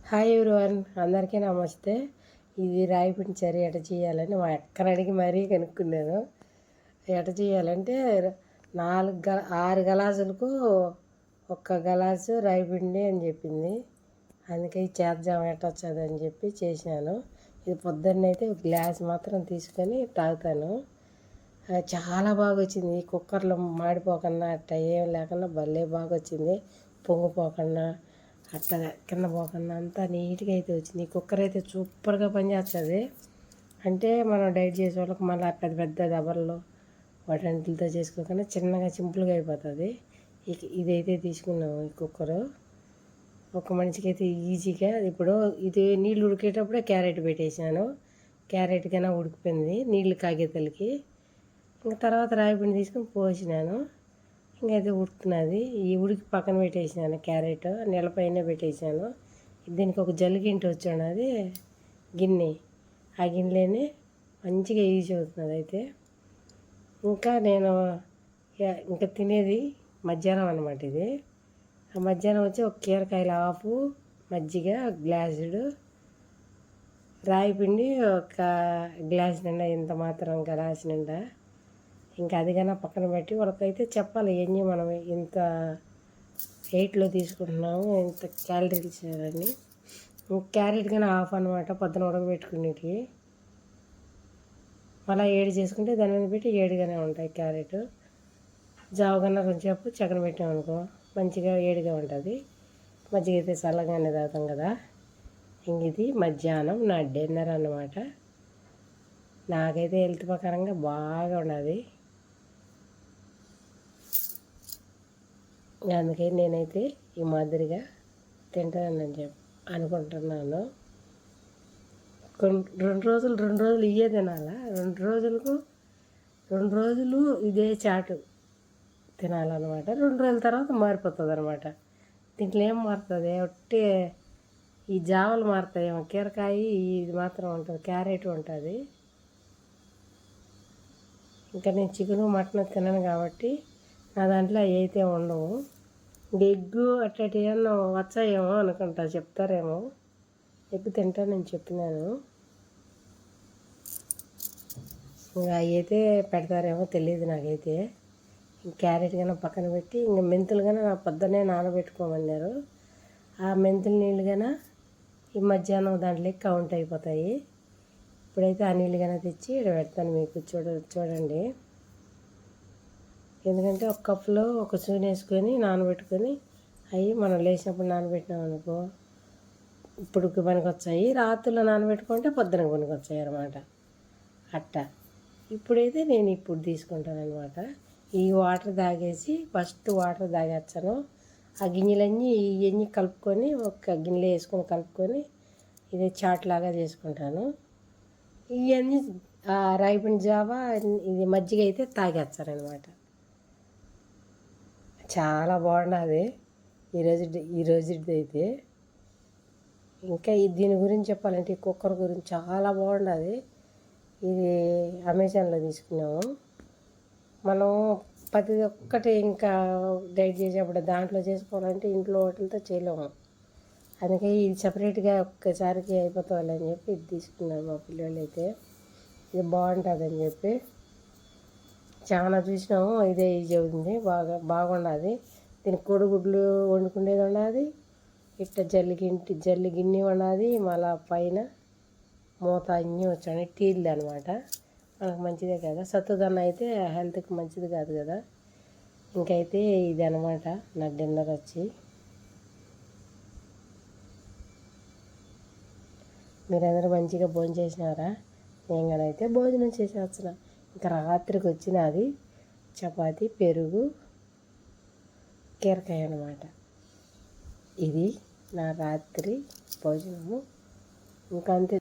Hi everyone, అందరికీ నమస్తే. ఇది రాయిపిండి చర్య ఎట చేయాలని మా అక్కని అడిగి మరీ కనుక్కున్నాను. ఎట చేయాలంటే 6 గలాసులకు 1 గలాసు రాయిపిండి అని చెప్పింది. అందుకే చేద్దాం ఎట వచ్చేది అని చెప్పి చేశాను. ఇది పొద్దున్నైతే 1 గ్లాస్ మాత్రం తీసుకొని తాగుతాను. చాలా బాగా వచ్చింది. కుక్కర్లో మాడిపోకుండా అట్ట ఏం లేకుండా భలే బాగా వచ్చింది. పొంగిపోకుండా అట్లా కింద పోకుండా అంతా నీట్గా అయితే వచ్చింది. ఈ కుక్కర్ అయితే సూపర్గా పనిచేస్తుంది. అంటే మనం డైట్ చేసే వాళ్ళకి మళ్ళీ పెద్ద పెద్ద దబర్లో వాటంటితో చేసుకోకుండా చిన్నగా సింపుల్గా అయిపోతుంది. ఇదైతే తీసుకున్నాము. ఈ కుక్కరు ఒక మనిషికి అయితే ఈజీగా. ఇప్పుడు ఇది నీళ్ళు ఉడికేటప్పుడే క్యారెట్ పెట్టేసాను. క్యారెట్ కన్నా ఉడికిపోయింది నీళ్ళు కాగేతలకి. ఇంకా తర్వాత రాయిపిండి తీసుకొని పోసినాను. ఇంకైతే ఉడుకుతున్నది. ఈ ఉడికి పక్కన పెట్టేసాను. క్యారెట్ నీళ్ళపైన పెట్టేసాను. దీనికి ఒక జల్లిగింటి వచ్చున్నది గిన్నె. ఆ గిన్నెలోనే మంచిగా ఈజీ అవుతున్నది. అయితే నేను ఇంకా తినేది మధ్యాహ్నం అన్నమాట. ఇది ఆ మధ్యాహ్నం వచ్చి 1 కీరకాయల ఆపు, మజ్జిగ గ్లాసుడు, రాయిపిండి 1 గ్లాస్ నిండా, ఇంత మాత్రం గ్లాస్ నిండా. ఇంకా అది కన్నా పక్కన పెట్టి వాళ్ళకైతే చెప్పాలి ఎన్ని మనం ఇంత 8లో తీసుకుంటున్నాము, ఇంత క్యాలరీస్ అని. క్యారెట్ కానీ హాఫ్ అనమాట. పొద్దున ఉడకబెట్టుకునేటివి మళ్ళీ 7 చేసుకుంటే దాని మీద పెట్టి 7గానే ఉంటాయి. క్యారెట్ జావ కన్నా కొంచెంసేపు చక్కన పెట్టామనుకో మంచిగా 7గా ఉంటుంది. మజ్జిగ అయితే చల్లగానే తాగుతాం కదా. ఇంక ఇది మధ్యాహ్నం నా డిన్నర్ అన్నమాట. నాకైతే హెల్త్ ప్రకారంగా బాగా ఉన్నది. అందుకే నేనైతే ఈ మాదిరిగా తింటానని చెప్పి అనుకుంటున్నాను. 2 రోజులు ఇవే తినాలా. 2 రోజులు ఇదే చాటు తినాలన్నమాట. 2 రోజుల తర్వాత మారిపోతుంది అనమాట. దీంట్లో ఏం మారుతుంది, ఒట్టి ఈ జావలు మారుతాయి. కీరకాయ ఇది మాత్రం ఉంటుంది, క్యారెట్ ఉంటుంది. ఇంకా నేను చికెను మటన్ తినను కాబట్టి నా దాంట్లో అవి అయితే ఉండవు. ఎగ్గు అట్లాంటి ఏమన్నా వచ్చాయేమో అనుకుంటా, చెప్తారేమో. ఎగ్ తింటానని చెప్పినాను. ఇంకా అవి అయితే పెడతారేమో తెలియదు నాకైతే. క్యారెట్ కన్నా పక్కన పెట్టి ఇంకా మెంతులు కన్నా నా పొద్దున్నే నానబెట్టుకోమన్నారు. ఆ మెంతుల నీళ్ళు కన్నా ఈ మధ్యాహ్నం దాంట్లో కౌంట్ అయిపోతాయి. ఇప్పుడైతే ఆ నీళ్ళు కన్నా తెచ్చి ఇక్కడ పెడతాను మీకు చూడండి. ఎందుకంటే 1 కప్పులో 1 స్పూన్ వేసుకొని నానబెట్టుకొని అవి మనం లేచినప్పుడు నానబెట్టినాం అనుకో ఇప్పుడు పనికి వచ్చాయి. రాత్రుల్లో నానబెట్టుకుంటే పొద్దునకు పనికి వచ్చాయి అన్నమాట. అట్టా ఇప్పుడైతే నేను ఇప్పుడు తీసుకుంటాను అనమాట. ఈ వాటర్ తాగేసి ఫస్ట్ వాటర్ తాగేస్తాను. ఆ గిన్నెలన్నీ ఇవన్నీ కలుపుకొని 1 గిన్నెలో వేసుకొని కలుపుకొని ఇదే చాట్ లాగా చేసుకుంటాను. ఇవన్నీ రాయిపిండి జావా ఇది మజ్జిగ అయితే తాగేస్తారనమాట. చాలా బాగున్నది ఈరోజుది అయితే. ఇంకా దీని గురించి చెప్పాలంటే ఈ కుక్కర్ గురించి చాలా బాగున్నది. ఇది అమెజాన్లో తీసుకున్నాము. మనం ప్రతి ఒక్కటి ఇంకా డైట్ చేసేప్పుడు దాంట్లో చేసుకోవాలంటే ఇంట్లో వాటితో చేయలేము. అందుకే ఇది సపరేట్గా ఒక్కసారికి అయిపోతుంది అని చెప్పి ఇది తీసుకున్నాను. మా పిల్లలు అయితే ఇది బాగుంటుందని చెప్పి చాలా చూసినాము. ఇదే ఈజీ అవుతుంది, బాగున్నది. దీనికి కోడిగుడ్లు వండుకునేది ఉన్నది, ఇట్లా జల్లి గిన్నె ఉన్నది, మళ్ళా పైన మూత అన్నీ వచ్చాయి. టీలు అనమాట. మనకు మంచిదే కదా. సత్తుదన్న అయితే హెల్త్కి మంచిది కాదు కదా. ఇంకైతే ఇది అనమాట నా డిన్నర్ వచ్చి. మీరందరూ మంచిగా భోజనం చేసినారా? నేను అయితే భోజనం చేసేస్తున్నా. ఇంకా రాత్రికి వచ్చినది చపాతి, పెరుగు, కీరకాయ అన్నమాట. ఇది నా రాత్రి భోజనము. ఇంకా అంతే.